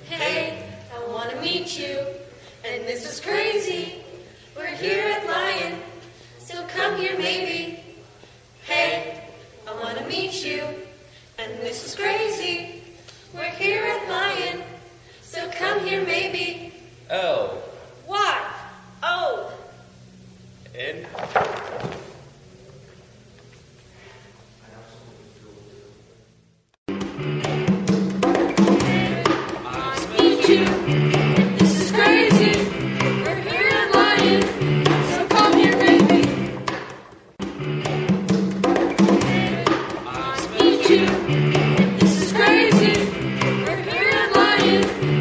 Hey, I want to meet you, and this is crazy. We're here at LYON, so come here maybe. Hey, I want to meet you, and this is crazy. We're here at LYON, so come here maybe. Oh. Why? Oh. And? Meet you, and this is crazy. We're here at LYON, so come here maybe. Meet you, and this is crazy. We're here at LYON,